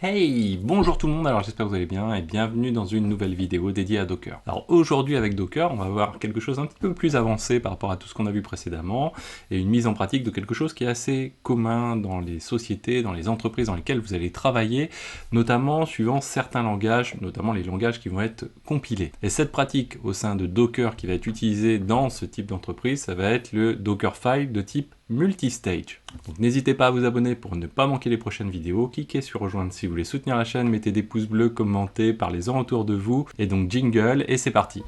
Hey, bonjour tout le monde, alors j'espère que vous allez bien et bienvenue dans une nouvelle vidéo dédiée à Docker. Alors aujourd'hui avec Docker, on va voir quelque chose un petit peu plus avancé par rapport à tout ce qu'on a vu précédemment et une mise en pratique de quelque chose qui est assez commun dans les sociétés, dans les entreprises dans lesquelles vous allez travailler, notamment suivant certains langages, notamment les langages qui vont être compilés. Et cette pratique au sein de Docker qui va être utilisée dans ce type d'entreprise, ça va être le Dockerfile de type multistage. Donc n'hésitez pas à vous abonner pour ne pas manquer les prochaines vidéos, cliquez sur rejoindre si vous voulez soutenir la chaîne, mettez des pouces bleus, commentez, parlez-en autour de vous, et donc jingle, et c'est parti.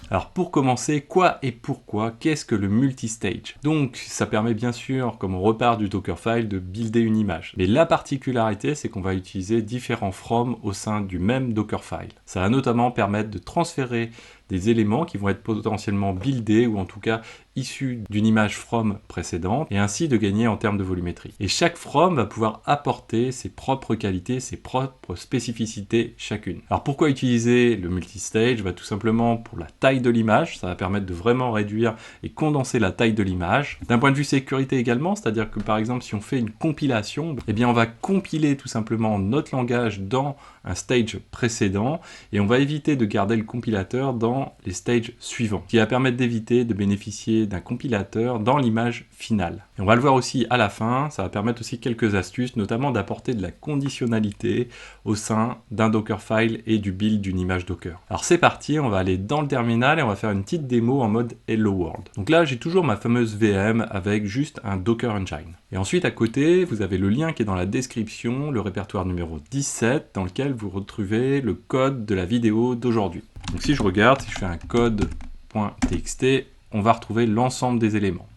Alors pour commencer, quoi et pourquoi, qu'est-ce que le multistage? Donc ça permet bien sûr, comme on repart du Dockerfile, de builder une image. Mais la particularité, c'est qu'on va utiliser différents from au sein du même Dockerfile. Ça va notamment permettre de transférer des éléments qui vont être potentiellement buildés ou en tout cas issus d'une image from précédente et ainsi de gagner en termes de volumétrie. Et chaque from va pouvoir apporter ses propres qualités, ses propres spécificités chacune. Alors pourquoi utiliser le multistage? Tout simplement pour la taille de l'image, ça va permettre de vraiment réduire et condenser la taille de l'image. D'un point de vue sécurité également, c'est-à-dire que par exemple si on fait une compilation, eh bien on va compiler tout simplement notre langage dans un stage précédent et on va éviter de garder le compilateur dans les stages suivants, ce qui va permettre d'éviter de bénéficier d'un compilateur dans l'image finale. Et on va le voir aussi à la fin, ça va permettre aussi quelques astuces, notamment d'apporter de la conditionnalité au sein d'un Dockerfile et du build d'une image Docker. Alors c'est parti, on va aller dans le terminal et on va faire une petite démo en mode Hello World. Donc là j'ai toujours ma fameuse VM avec juste un Docker Engine. Et ensuite à côté, vous avez le lien qui est dans la description, le répertoire numéro 17, dans lequel vous retrouvez le code de la vidéo d'aujourd'hui. Donc si je regarde, si je fais un code.txt, on va retrouver l'ensemble des éléments.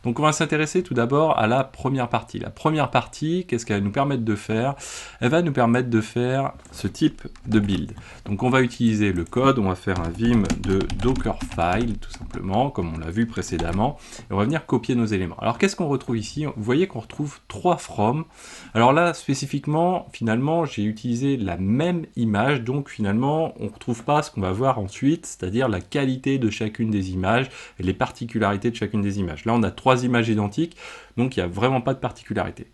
Donc on va s'intéresser tout d'abord à la première partie. La première partie, qu'est-ce qu'elle va nous permettre de faire? Elle va nous permettre de faire ce type de build. Donc on va utiliser le code, on va faire un vim de Dockerfile tout simplement, comme on l'a vu précédemment, et on va venir copier nos éléments. Alors qu'est-ce qu'on retrouve ici? Vous voyez qu'on retrouve 3 from. Alors là spécifiquement, finalement, j'ai utilisé la même image, donc finalement, on ne retrouve pas ce qu'on va voir ensuite, c'est-à-dire la qualité de chacune des images et les particularités de chacune des images. Là, on a 3 images identiques, donc il n'y a vraiment pas de particularité.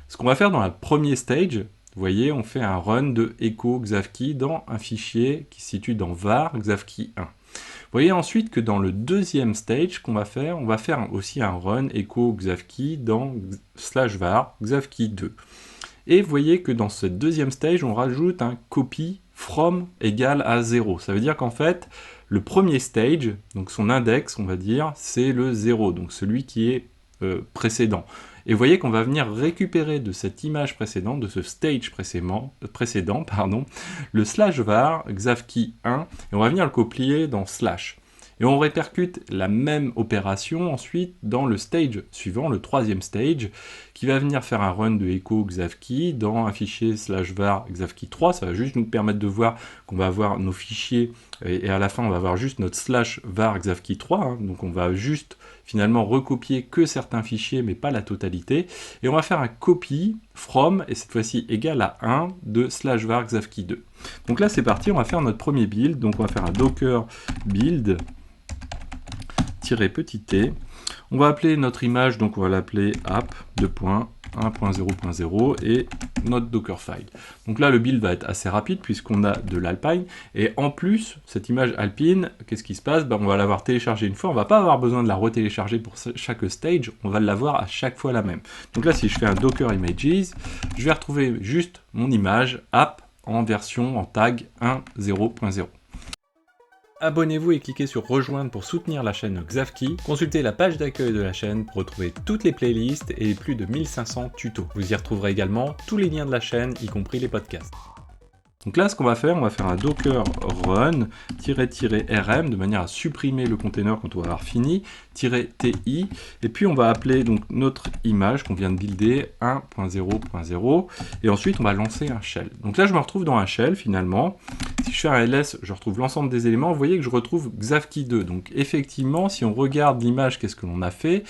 Ce qu'on va faire dans le premier stage, vous voyez, on fait un run de echo xavkey dans un fichier qui se situe dans var xavkey1. Vous voyez ensuite que dans le deuxième stage qu'on va faire, on va faire aussi un run echo xavkey dans /var xavkey2. Et vous voyez que dans ce deuxième stage, on rajoute un copy from égale à 0. Ça veut dire qu'en fait, le premier stage, donc son index, on va dire, c'est le 0, donc celui qui est précédent. Et vous voyez qu'on va venir récupérer de cette image précédente, de ce stage précédent, le /var xavkey1, et on va venir le copier dans /. Et on répercute la même opération ensuite dans le stage suivant, le troisième stage, qui va venir faire un run de echo xavkey dans un fichier /var xavkey3. Ça va juste nous permettre de voir qu'on va avoir nos fichiers et à la fin on va avoir juste notre /var xavkey3. Donc on va juste finalement recopier que certains fichiers mais pas la totalité. Et on va faire un copy from, et cette fois-ci égal à 1 de /var xavkey2. Donc là c'est parti, on va faire notre premier build. Donc on va faire un docker build petit t. On va appeler notre image, donc on va l'appeler app 2.1.0.0 et notre Dockerfile. Donc là le build va être assez rapide puisqu'on a de l'Alpine et en plus cette image Alpine, qu'est-ce qui se passe? On va l'avoir téléchargée une fois, on va pas avoir besoin de la retélécharger pour chaque stage, on va l'avoir à chaque fois la même. Donc là si je fais un Docker Images, je vais retrouver juste mon image app en version en tag 1.0.0. Abonnez-vous et cliquez sur rejoindre pour soutenir la chaîne Xavkey. Consultez la page d'accueil de la chaîne pour retrouver toutes les playlists et plus de 1500 tutos. Vous y retrouverez également tous les liens de la chaîne, y compris les podcasts. Donc là, ce qu'on va faire, on va faire un docker run -rm de manière à supprimer le container quand on va avoir fini, -ti, et puis on va appeler donc notre image qu'on vient de builder 1.0.0, et ensuite on va lancer un shell. Donc là, je me retrouve dans un shell finalement. Si je fais un ls, je retrouve l'ensemble des éléments. Vous voyez que je retrouve Xavki 2. Donc effectivement, si on regarde l'image, qu'est-ce que l'on a fait?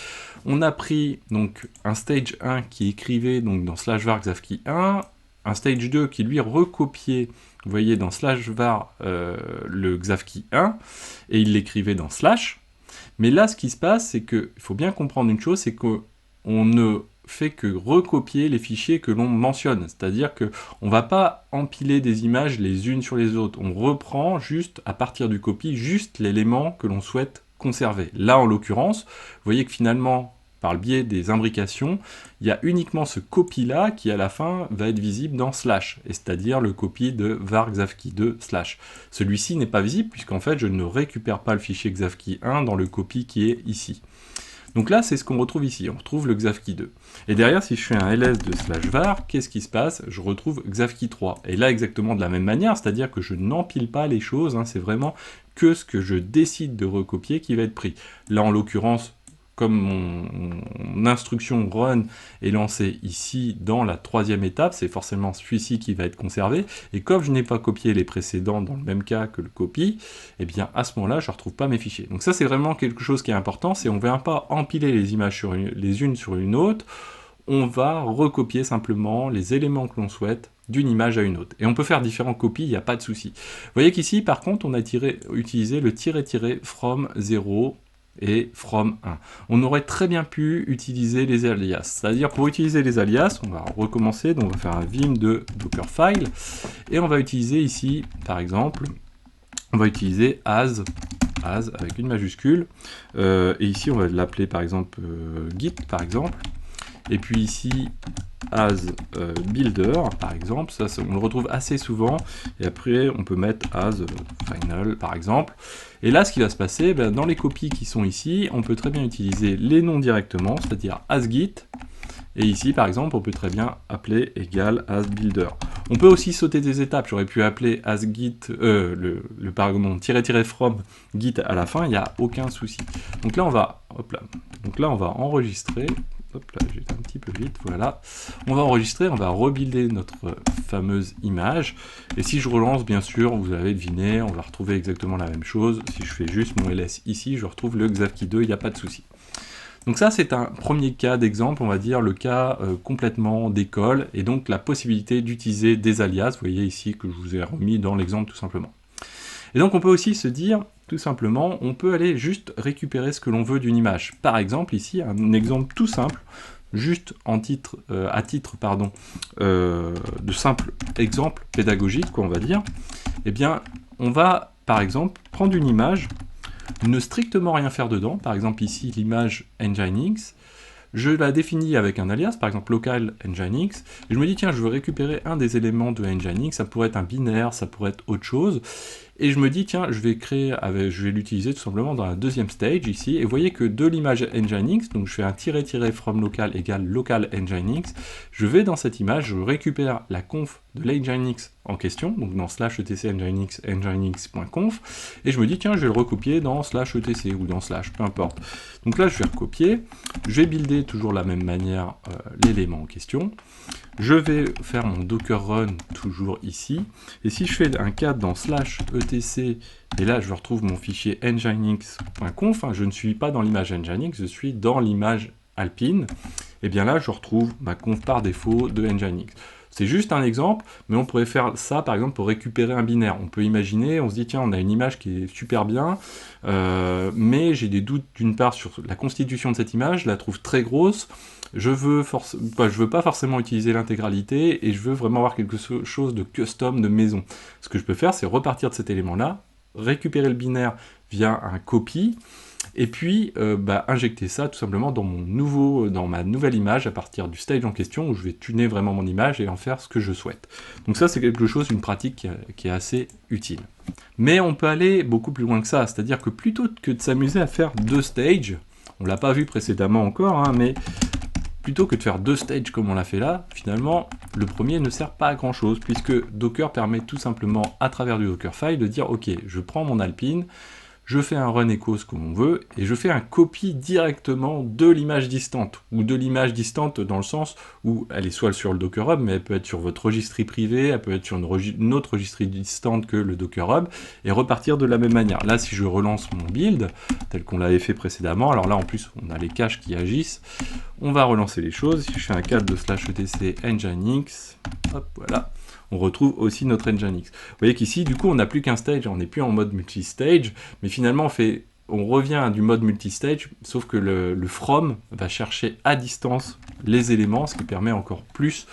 On a pris donc un stage 1 qui écrivait donc dans /var Xavki 1, un stage 2 qui lui recopiait, vous voyez, dans /var le Xavki 1, et il l'écrivait dans /. Mais là, ce qui se passe, c'est qu'il faut bien comprendre une chose, c'est qu'on ne fait que recopier les fichiers que l'on mentionne. C'est-à-dire qu'on ne va pas empiler des images les unes sur les autres. On reprend juste, à partir du copy, juste l'élément que l'on souhaite conserver. Là, en l'occurrence, vous voyez que finalement, par le biais des imbrications, il y a uniquement ce copy-là qui, à la fin, va être visible dans /, et c'est-à-dire le copy de var xavki2 /. Celui-ci n'est pas visible, puisqu'en fait, je ne récupère pas le fichier xavki1 dans le copy qui est ici. Donc là, c'est ce qu'on retrouve ici, on retrouve le Xavki 2. Et derrière, si je fais un ls de /var, qu'est-ce qui se passe? Je retrouve Xavki 3. Et là, exactement de la même manière, c'est-à-dire que je n'empile pas les choses, hein, c'est vraiment que ce que je décide de recopier qui va être pris. Là, en l'occurrence, comme mon instruction run est lancée ici dans la 3e étape, c'est forcément celui-ci qui va être conservé, et comme je n'ai pas copié les précédents dans le même cas que le copy, et bien à ce moment-là, je ne retrouve pas mes fichiers. Donc ça, c'est vraiment quelque chose qui est important, c'est on ne vient pas empiler les images les unes sur une autre, on va recopier simplement les éléments que l'on souhaite d'une image à une autre. Et on peut faire différents copies, il n'y a pas de souci. Vous voyez qu'ici, par contre, on a utilisé le -, from 0, et from 1. On aurait très bien pu utiliser les alias. C'est-à-dire, pour utiliser les alias, on va recommencer, donc on va faire un vim de Dockerfile, et on va utiliser ici, par exemple, on va utiliser as avec une majuscule, et ici on va l'appeler par exemple git, par exemple, et puis ici as builder, par exemple, ça on le retrouve assez souvent, et après on peut mettre as final, par exemple. Et là, ce qui va se passer, ben, dans les copies qui sont ici, on peut très bien utiliser les noms directement, c'est-à-dire as git, et ici, par exemple, on peut très bien appeler égal as builder. On peut aussi sauter des étapes, j'aurais pu appeler as git, pardon, -- from git à la fin, il n'y a aucun souci. Donc là, on va, hop là, donc là, on va enregistrer. Hop là, j'étais un petit peu vite, voilà. On va enregistrer, on va rebuilder notre fameuse image. Et si je relance, bien sûr, vous avez deviné, on va retrouver exactement la même chose. Si je fais juste mon ls ici, je retrouve le Xavki 2, il n'y a pas de souci. Donc ça, c'est un premier cas d'exemple, on va dire le cas complètement d'école, et donc la possibilité d'utiliser des alias, vous voyez ici que je vous ai remis dans l'exemple tout simplement. Et donc on peut aussi se dire, tout simplement, on peut aller juste récupérer ce que l'on veut d'une image. Par exemple, ici, un exemple tout simple, juste à titre de simple exemple pédagogique, quoi, on va dire. Eh bien, on va, par exemple, prendre une image, ne strictement rien faire dedans, par exemple ici l'image Nginx, je la définis avec un alias, par exemple local Nginx, et je me dis tiens, je veux récupérer un des éléments de Nginx, ça pourrait être un binaire, ça pourrait être autre chose, et je me dis tiens, je vais l'utiliser tout simplement dans la 2e stage ici, et vous voyez que de l'image Nginx, donc je fais un -- from local égale local Nginx, je vais dans cette image, je récupère la conf de l'Nginx en question, donc dans /etc nginx, nginx.conf, et je me dis tiens, je vais le recopier dans /etc ou dans /, peu importe. Donc là, je vais recopier, je vais builder toujours de la même manière l'élément en question, je vais faire mon docker run toujours ici, et si je fais un cat dans /etc, et là je retrouve mon fichier nginx.conf, hein, je ne suis pas dans l'image nginx, je suis dans l'image alpine, et bien là je retrouve ma conf par défaut de nginx. C'est juste un exemple, mais on pourrait faire ça par exemple pour récupérer un binaire. On peut imaginer, on se dit tiens, on a une image qui est super bien, mais j'ai des doutes d'une part sur la constitution de cette image, je la trouve très grosse, je veux pas forcément utiliser l'intégralité, et je veux vraiment avoir quelque chose de custom, de maison. Ce que je peux faire, c'est repartir de cet élément-là, récupérer le binaire via un copy, et puis injecter ça tout simplement dans ma nouvelle image à partir du stage en question où je vais tuner vraiment mon image et en faire ce que je souhaite. Donc ça, c'est quelque chose, une pratique qui est assez utile. Mais on peut aller beaucoup plus loin que ça, c'est-à-dire que plutôt que de s'amuser à faire 2 stages, on l'a pas vu précédemment encore, hein, mais plutôt que de faire 2 stages comme on l'a fait là, finalement, le premier ne sert pas à grand chose, puisque Docker permet tout simplement, à travers du Dockerfile, de dire, ok, je prends mon Alpine, je fais un run echo ce que l'on veut, et je fais un copie directement de l'image distante, ou de l'image distante dans le sens où elle est soit sur le Docker Hub, mais elle peut être sur votre registry privé, elle peut être sur une autre registry distante que le Docker Hub, et repartir de la même manière. Là, si je relance mon build, tel qu'on l'avait fait précédemment, alors là en plus on a les caches qui agissent, on va relancer les choses. Si je fais un cat de /etc nginx, hop, voilà, on retrouve aussi notre Nginx. Vous voyez qu'ici, du coup, on n'a plus qu'un stage, on n'est plus en mode multi-stage, mais finalement, on revient du mode multi-stage, sauf que le from va chercher à distance les éléments, ce qui permet encore plus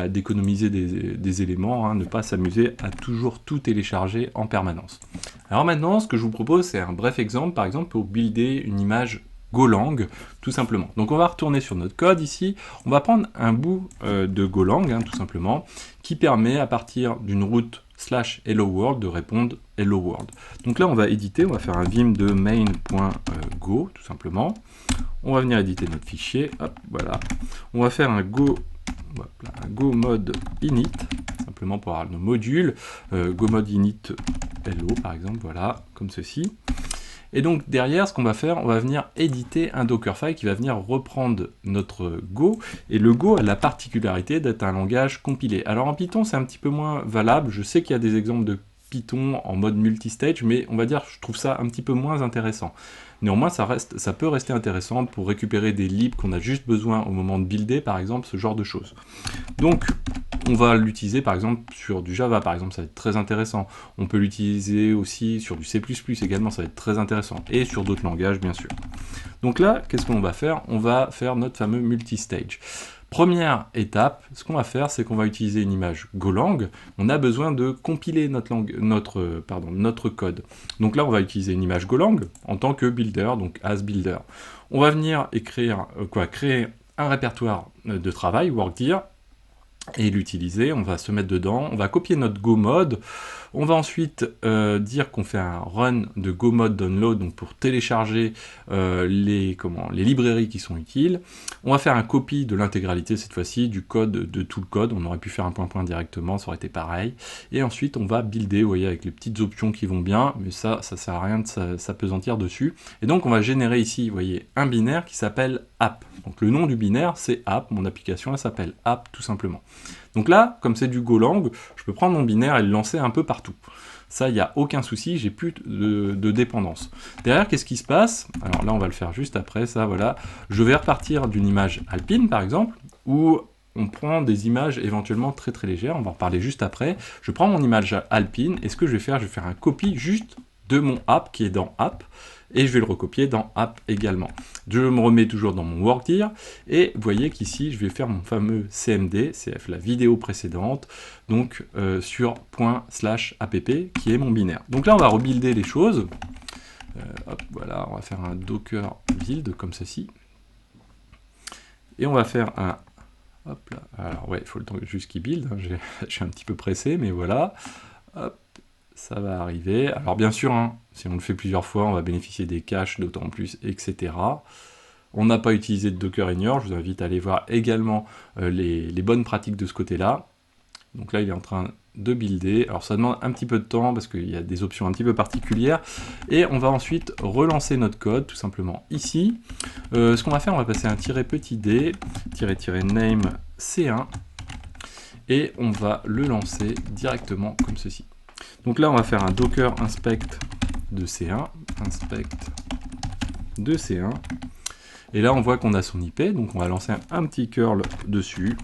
d'économiser des éléments, hein, ne pas s'amuser à toujours tout télécharger en permanence. Alors maintenant, ce que je vous propose, c'est un bref exemple, par exemple, pour builder une image Golang, tout simplement. Donc on va retourner sur notre code ici, on va prendre un bout de Golang, hein, tout simplement, qui permet à partir d'une route /hello world de répondre hello world. Donc là on va éditer, on va faire un vim de main.go, tout simplement. On va venir éditer notre fichier, hop, voilà. On va faire un go mode init, simplement pour avoir nos modules, go mode init hello par exemple, voilà, comme ceci. Et donc derrière, ce qu'on va faire, on va venir éditer un Dockerfile qui va venir reprendre notre Go. Et le Go a la particularité d'être un langage compilé. Alors en Python, c'est un petit peu moins valable. Je sais qu'il y a des exemples de Python en mode multistage, mais on va dire, je trouve ça un petit peu moins intéressant. Néanmoins, ça peut rester intéressant pour récupérer des libs qu'on a juste besoin au moment de builder, par exemple, ce genre de choses. Donc, on va l'utiliser par exemple sur du Java, par exemple, ça va être très intéressant. On peut l'utiliser aussi sur du C++ également, ça va être très intéressant. Et sur d'autres langages, bien sûr. Donc là, qu'est-ce qu'on va faire? On va faire notre fameux multistage. Première étape, ce qu'on va faire, c'est qu'on va utiliser une image Golang. On a besoin de compiler notre code. Donc là, on va utiliser une image Golang en tant que builder, donc as builder. On va venir créer un répertoire de travail, workdir, et l'utiliser, on va se mettre dedans, on va copier notre go mode, on va ensuite dire qu'on fait un run de go mode download, donc pour télécharger les librairies qui sont utiles. On va faire un copie de l'intégralité cette fois-ci, du code, de tout le code, on aurait pu faire un point directement, ça aurait été pareil. Et ensuite on va builder, vous voyez, avec les petites options qui vont bien, mais ça sert à rien de s'apesantir dessus. Et donc on va générer ici, vous voyez, un binaire qui s'appelle app. Donc le nom du binaire c'est app, mon application elle s'appelle app tout simplement. Donc là, comme c'est du Golang, je peux prendre mon binaire et le lancer un peu partout. Ça, il n'y a aucun souci, j'ai plus de dépendance. Derrière, qu'est-ce qui se passe? Alors là, on va le faire juste après, ça, voilà. Je vais repartir d'une image Alpine, par exemple, où on prend des images éventuellement très très légères, on va en parler juste après. Je prends mon image Alpine, et ce que je vais faire un copie juste de mon app qui est dans app, et je vais le recopier dans app également. Je me remets toujours dans mon workdir, et vous voyez qu'ici, je vais faire mon fameux CMD, CF, la vidéo précédente, donc sur ./app, qui est mon binaire. Donc là, on va rebuilder les choses. Hop, voilà, on va faire un docker build, comme ceci. Et on va faire un... Hop là, alors ouais, il faut le temps juste qu'il build, hein, je suis un petit peu pressé, mais voilà. Hop. Ça va arriver. Alors bien sûr, hein, si on le fait plusieurs fois, on va bénéficier des caches, d'autant plus, etc. On n'a pas utilisé de Docker Ignore, je vous invite à aller voir également les bonnes pratiques de ce côté-là. Donc là, il est en train de builder. Alors ça demande un petit peu de temps, parce qu'il y a des options un petit peu particulières. Et on va ensuite relancer notre code, tout simplement ici. Ce qu'on va faire, on va passer un -d, -name C1, et on va le lancer directement comme ceci. Donc là, on va faire un docker inspect de C1, et là, on voit qu'on a son IP, donc on va lancer un petit curl dessus,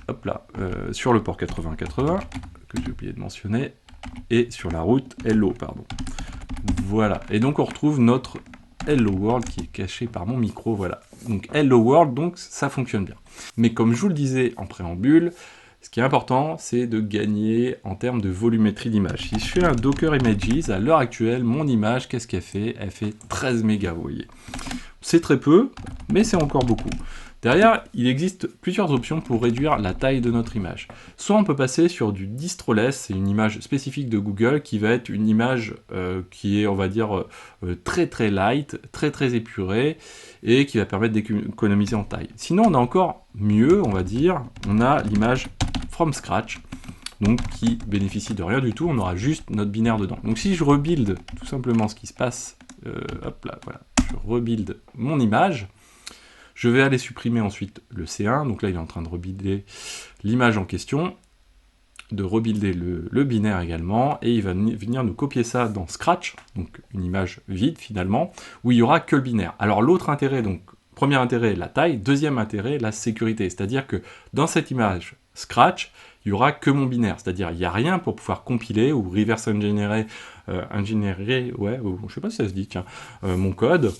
hop là, sur le port 8080, que j'ai oublié de mentionner, et sur la route hello, pardon. Voilà, et donc on retrouve notre hello world qui est caché par mon micro, voilà. Donc hello world, donc ça fonctionne bien. Mais comme je vous le disais en préambule, ce qui est important, c'est de gagner en termes de volumétrie d'image. Si je fais un Docker Images, à l'heure actuelle, mon image, qu'est-ce qu'elle fait? Elle fait 13 mégas, vous voyez. C'est très peu, mais c'est encore beaucoup. Derrière, il existe plusieurs options pour réduire la taille de notre image. Soit on peut passer sur du distroless, c'est une image spécifique de Google qui va être une image qui est, on va dire, très très light, très épurée, et qui va permettre d'économiser en taille. Sinon, on a encore mieux, on va dire, on a l'image from scratch, donc qui bénéficie de rien du tout, on aura juste notre binaire dedans. Donc si je rebuild tout simplement ce qui se passe, hop là, voilà, je rebuild mon image, je vais aller supprimer ensuite le C1, donc là il est en train de rebuilder l'image en question, de rebuilder le binaire également, et il va venir nous copier ça dans Scratch, donc une image vide finalement, où il n'y aura que le binaire. Alors l'autre intérêt, donc premier intérêt, la taille, deuxième intérêt, la sécurité, c'est-à-dire que dans cette image Scratch, il n'y aura que mon binaire, c'est-à-dire il n'y a rien pour pouvoir compiler ou reverse engineer, ouais, ou, je sais pas si ça se dit, tiens, mon code,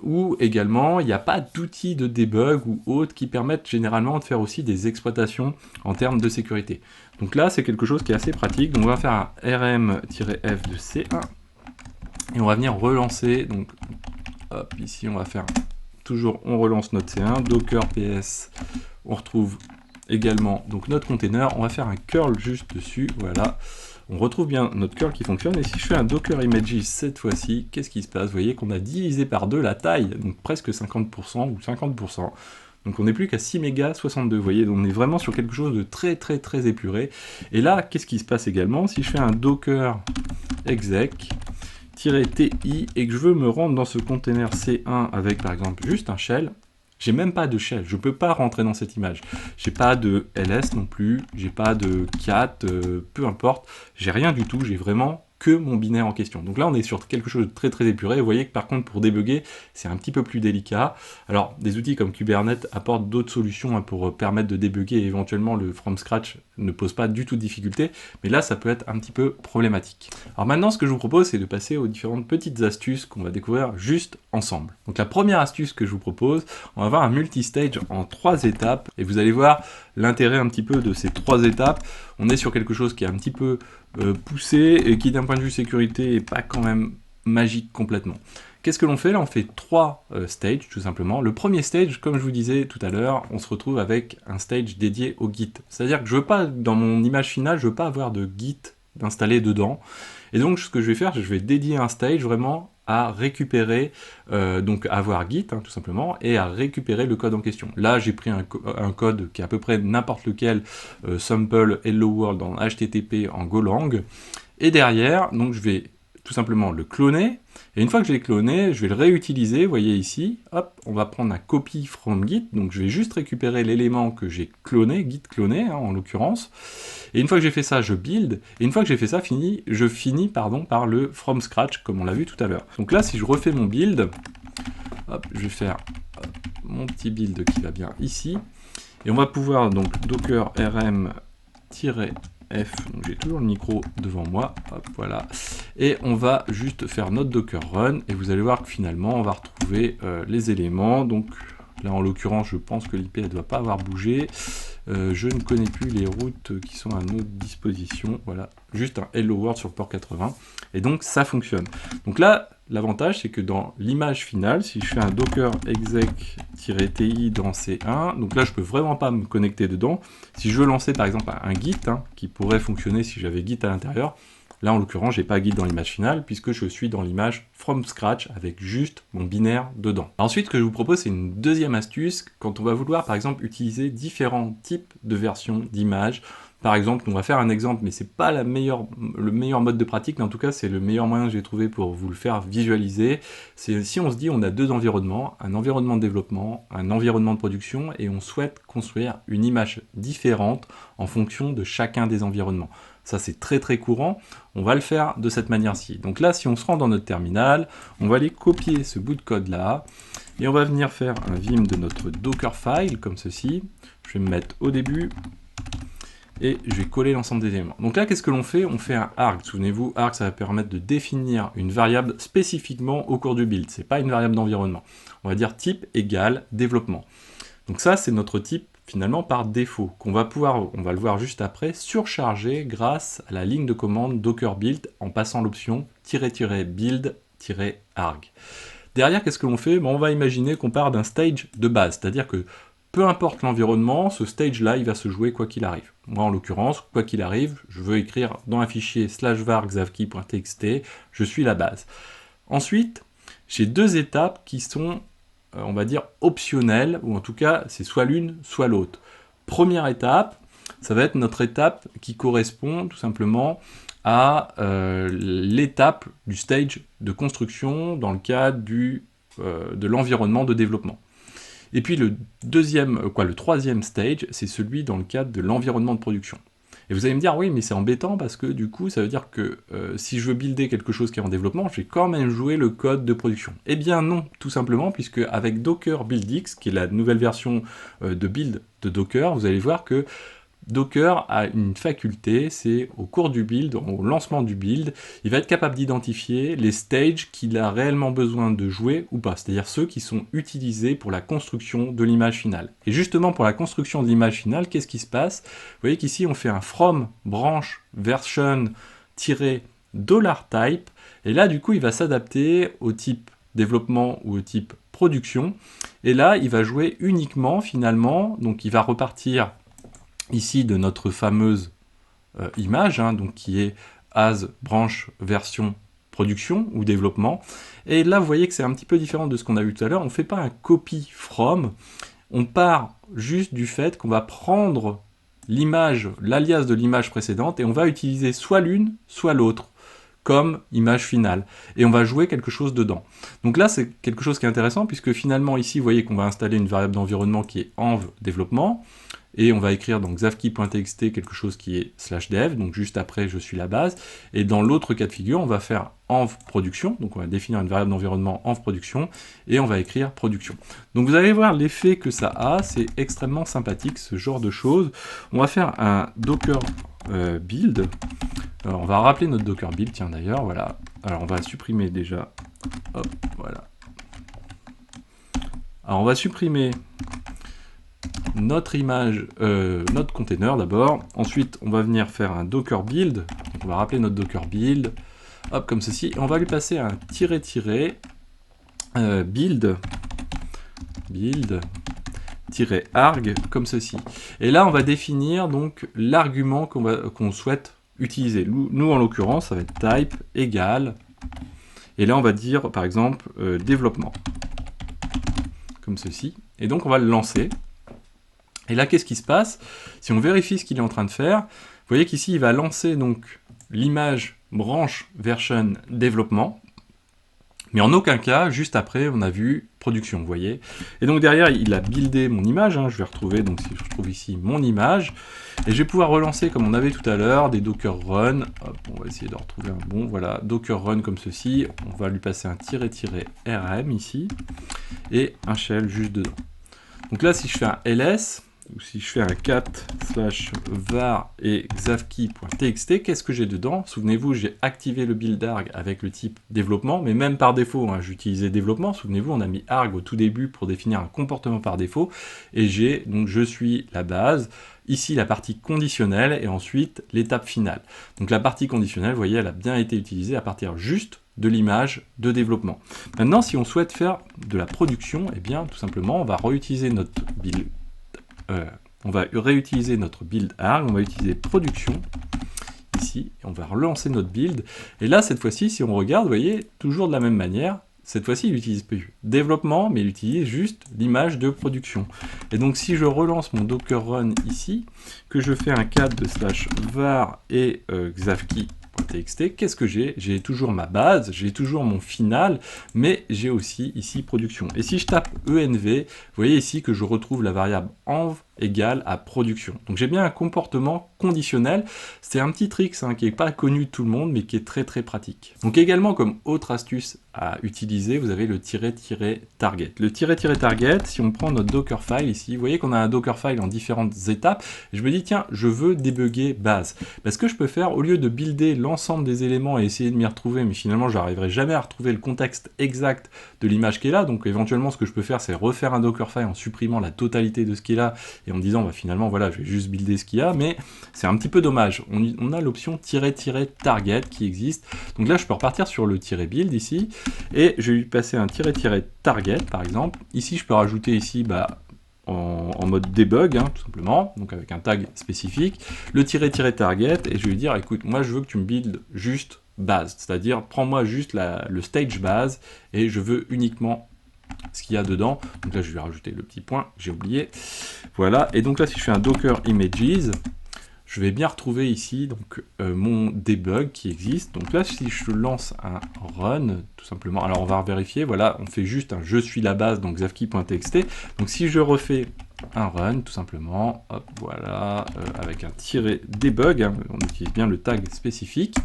ou également il n'y a pas d'outils de debug ou autres qui permettent généralement de faire aussi des exploitations en termes de sécurité. Donc là c'est quelque chose qui est assez pratique, donc on va faire un rm-f de C1, et on va venir relancer, donc hop, ici on va faire toujours, on relance notre C1, docker ps, on retrouve également donc notre container, on va faire un curl juste dessus, voilà, on retrouve bien notre curl qui fonctionne, et si je fais un docker images cette fois-ci, qu'est-ce qui se passe? Vous voyez qu'on a divisé par 2 la taille, donc presque 50% ou 50%, donc on n'est plus qu'à 6 mégas 62, vous voyez, on est vraiment sur quelque chose de très épuré, et là, qu'est-ce qui se passe également? Si je fais un docker exec, -ti, et que je veux me rendre dans ce container C1 avec par exemple juste un shell, j'ai même pas de shell, je peux pas rentrer dans cette image. J'ai pas de ls non plus, j'ai pas de cat, peu importe, j'ai rien du tout, j'ai vraiment que mon binaire en question. Donc là, on est sur quelque chose de très épuré. Vous voyez que par contre, pour débugger, c'est un petit peu plus délicat. Alors, des outils comme Kubernetes apportent d'autres solutions pour permettre de débugger, et éventuellement le from scratch ne pose pas du tout de difficulté, mais là, ça peut être un petit peu problématique. Alors maintenant, ce que je vous propose, c'est de passer aux différentes petites astuces qu'on va découvrir juste ensemble. Donc la première astuce que je vous propose, on va avoir un multistage en 3 étapes, et vous allez voir l'intérêt un petit peu de ces 3 étapes. On est sur quelque chose qui est un petit peu poussé, et qui d'un point de vue sécurité est pas quand même magique complètement. Qu'est-ce que l'on fait là? On fait 3 stages tout simplement. Le premier stage, comme je vous disais tout à l'heure, on se retrouve avec un stage dédié au Git. C'est-à-dire que je veux pas, dans mon image finale, je veux pas avoir de Git installé dedans. Et donc ce que je vais faire, je vais dédier un stage vraiment à récupérer, donc à avoir Git hein, tout simplement, et à récupérer le code en question. Là j'ai pris un code qui est à peu près n'importe lequel, sample hello world en HTTP en Golang, et derrière, donc je vais tout simplement le cloner, et une fois que je l'ai cloné, je vais le réutiliser, vous voyez ici, hop, on va prendre un copy from Git, donc je vais juste récupérer l'élément que j'ai cloné, Git cloné hein, en l'occurrence, et une fois que j'ai fait ça, je build, et une fois que j'ai fait ça, je finis par le from scratch, comme on l'a vu tout à l'heure. Donc là, si je refais mon build, hop, je vais faire mon petit build qui va bien ici, et on va pouvoir donc docker rm-f, donc j'ai toujours le micro devant moi, hop, voilà, et on va juste faire notre docker run, et vous allez voir que finalement on va retrouver les éléments, donc là en l'occurrence je pense que l'IP ne doit pas avoir bougé, je ne connais plus les routes qui sont à notre disposition, voilà, juste un hello world sur le port 80, et donc ça fonctionne. Donc là, l'avantage c'est que dans l'image finale, si je fais un docker exec-ti dans C1, donc là je peux vraiment pas me connecter dedans. Si je veux lancer par exemple un Git, hein, qui pourrait fonctionner si j'avais Git à l'intérieur, là en l'occurrence j'ai pas Git dans l'image finale, puisque je suis dans l'image from scratch avec juste mon binaire dedans. Ensuite, ce que je vous propose, c'est une deuxième astuce, quand on va vouloir par exemple utiliser différents types de versions d'images. Par exemple, on va faire un exemple, mais c'est pas le meilleur mode de pratique, mais en tout cas c'est le meilleur moyen que j'ai trouvé pour vous le faire visualiser. C'est si on se dit on a 2 environnements, un environnement de développement, un environnement de production, et on souhaite construire une image différente en fonction de chacun des environnements. Ça c'est très courant, on va le faire de cette manière-ci. Donc là, si on se rend dans notre terminal, on va aller copier ce bout de code là, et on va venir faire un vim de notre Dockerfile, comme ceci. Je vais me mettre au début, et je vais coller l'ensemble des éléments. Donc là, qu'est-ce que l'on fait? On fait un arg. Souvenez-vous, arg, ça va permettre de définir une variable spécifiquement au cours du build. C'est pas une variable d'environnement. On va dire type égale développement. Donc ça, c'est notre type finalement par défaut, qu'on va pouvoir, on va le voir juste après, surcharger grâce à la ligne de commande docker build en passant l'option -build-arg. Derrière, qu'est-ce que l'on fait? On va imaginer qu'on part d'un stage de base, c'est-à-dire que peu importe l'environnement, ce stage-là, il va se jouer quoi qu'il arrive. Moi, en l'occurrence, quoi qu'il arrive, je veux écrire dans un fichier /var xavkey.txt, je suis la base. Ensuite, j'ai deux étapes qui sont, on va dire, optionnelles, ou en tout cas, c'est soit l'une, soit l'autre. Première étape, ça va être notre étape qui correspond tout simplement à l'étape du stage de construction dans le cadre de l'environnement de développement. Et puis le troisième stage, c'est celui dans le cadre de l'environnement de production. Et vous allez me dire, oui, mais c'est embêtant parce que du coup, ça veut dire que si je veux builder quelque chose qui est en développement, je vais quand même jouer le code de production. Eh bien non, tout simplement, puisque avec Docker BuildX, qui est la nouvelle version de build de Docker, vous allez voir que Docker a une faculté, c'est au cours du build, au lancement du build, il va être capable d'identifier les stages qu'il a réellement besoin de jouer ou pas, c'est-à-dire ceux qui sont utilisés pour la construction de l'image finale. Et justement pour la construction de l'image finale, qu'est-ce qui se passe? Vous voyez qu'ici on fait un from branch version-$type, et là du coup il va s'adapter au type développement ou au type production, et là il va jouer uniquement finalement, donc il va repartir ici de notre fameuse image, donc qui est as branch version production ou développement. Et là, vous voyez que c'est un petit peu différent de ce qu'on a vu tout à l'heure. On ne fait pas un copy from, on part juste du fait qu'on va prendre l'image, l'alias de l'image précédente, et on va utiliser soit l'une, soit l'autre comme image finale, et on va jouer quelque chose dedans. Donc là, c'est quelque chose qui est intéressant, puisque finalement, ici, vous voyez qu'on va installer une variable d'environnement qui est env développement, et on va écrire dans xavkey.txt quelque chose qui est /dev, donc juste après je suis la base, et dans l'autre cas de figure, on va faire env production, donc on va définir une variable d'environnement env production, et on va écrire production. Donc vous allez voir l'effet que ça a, c'est extrêmement sympathique ce genre de choses. On va faire un docker build. Alors on va rappeler notre docker build, tiens d'ailleurs, voilà. Alors on va supprimer déjà, hop, voilà. Alors on va supprimer notre image, notre container d'abord. Ensuite, on va venir faire un docker build. Donc, on va rappeler notre docker build, hop, comme ceci. Et on va lui passer un build arg comme ceci. Et là, on va définir donc l'argument qu'on souhaite utiliser. Nous, en l'occurrence, ça va être type égale. Et là, on va dire, par exemple, développement. Comme ceci. Et donc, on va le lancer. Et là, qu'est-ce qui se passe? Si on vérifie ce qu'il est en train de faire, vous voyez qu'ici, il va lancer donc l'image branch version développement, mais en aucun cas, juste après, on a vu production, vous voyez. Et donc derrière, il a buildé mon image, je vais retrouver, donc si je trouve ici mon image, et je vais pouvoir relancer, comme on avait tout à l'heure, des docker run. Hop, on va essayer de retrouver un bon, voilà, docker run comme ceci. On va lui passer un -rm ici, et un shell juste dedans. Donc là, si je fais un ls, ou si je fais un cat /var et xavkey.txt, qu'est-ce que j'ai dedans? Souvenez-vous, j'ai activé le build arg avec le type développement, mais même par défaut, j'utilisais développement. Souvenez-vous, on a mis arg au tout début pour définir un comportement par défaut, et donc je suis la base, ici la partie conditionnelle, et ensuite l'étape finale. Donc la partie conditionnelle, vous voyez, elle a bien été utilisée à partir juste de l'image de développement. Maintenant, si on souhaite faire de la production, eh bien, tout simplement, on va réutiliser notre build. On va réutiliser notre build arg, on va utiliser production ici, et on va relancer notre build. Et là, cette fois-ci, si on regarde, vous voyez, toujours de la même manière, cette fois-ci, il n'utilise plus développement, mais il utilise juste l'image de production. Et donc, si je relance mon docker run ici, que je fais un cat de /var et xavkey.txt, qu'est-ce que j'ai? J'ai toujours ma base, j'ai toujours mon final, mais j'ai aussi ici production. Et si je tape env, vous voyez ici que je retrouve la variable env égale à production. Donc j'ai bien un comportement conditionnel. C'est un petit trick qui n'est pas connu de tout le monde, mais qui est très très pratique. Donc également, comme autre astuce à utiliser, vous avez le -target. Le -target, si on prend notre Dockerfile ici, vous voyez qu'on a un Dockerfile en différentes étapes, et je me dis, tiens, je veux débugger base. Ce que je peux faire, au lieu de builder l'ensemble des éléments et essayer de m'y retrouver, mais finalement, je n'arriverai jamais à retrouver le contexte exact de l'image qui est là, donc éventuellement, ce que je peux faire, c'est refaire un Dockerfile en supprimant la totalité de ce qui est là, et en me disant, finalement, voilà, je vais juste builder ce qu'il y a, mais c'est un petit peu dommage. On a l'option -target qui existe. Donc là, je peux repartir sur le -build ici, et je vais lui passer un -target, par exemple. Ici, je peux rajouter ici, en mode debug, hein, tout simplement, donc avec un tag spécifique, le --target, et je vais lui dire, écoute, moi je veux que tu me builds juste base, c'est-à-dire prends-moi juste le stage base, et je veux uniquement ce qu'il y a dedans. Donc là je vais rajouter le petit point, j'ai oublié. Voilà, et donc là si je fais un docker images, je vais bien retrouver ici donc mon debug qui existe. Donc là si je lance un run, tout simplement, alors on va vérifier, voilà, on fait juste un je suis la base, donc xavki.txt. Donc si je refais un run, tout simplement, hop, voilà, avec un -debug, hein, on utilise bien le tag spécifique.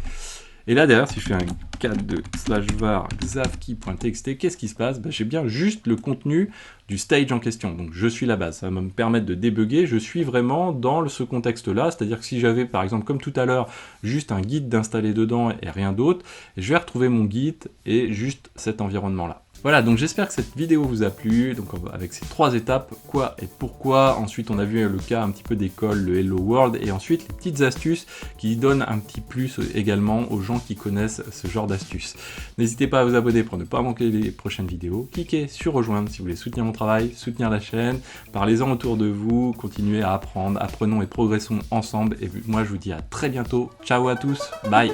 Et là derrière, si je fais un cat de /var xavki.txt, qu'est-ce qui se passe? J'ai bien juste le contenu du stage en question. Donc je suis la base, ça va me permettre de débugger, je suis vraiment dans ce contexte-là, c'est-à-dire que si j'avais par exemple, comme tout à l'heure, juste un guide d'installer dedans et rien d'autre, je vais retrouver mon guide et juste cet environnement-là. Voilà, donc j'espère que cette vidéo vous a plu, donc avec ces 3 étapes, quoi et pourquoi. Ensuite on a vu le cas un petit peu d'école, le Hello World, et ensuite les petites astuces qui donnent un petit plus également aux gens qui connaissent ce genre d'astuces. N'hésitez pas à vous abonner pour ne pas manquer les prochaines vidéos, cliquez sur rejoindre si vous voulez soutenir mon travail, soutenir la chaîne, parlez-en autour de vous, continuez à apprendre, apprenons et progressons ensemble, et moi je vous dis à très bientôt, ciao à tous, bye.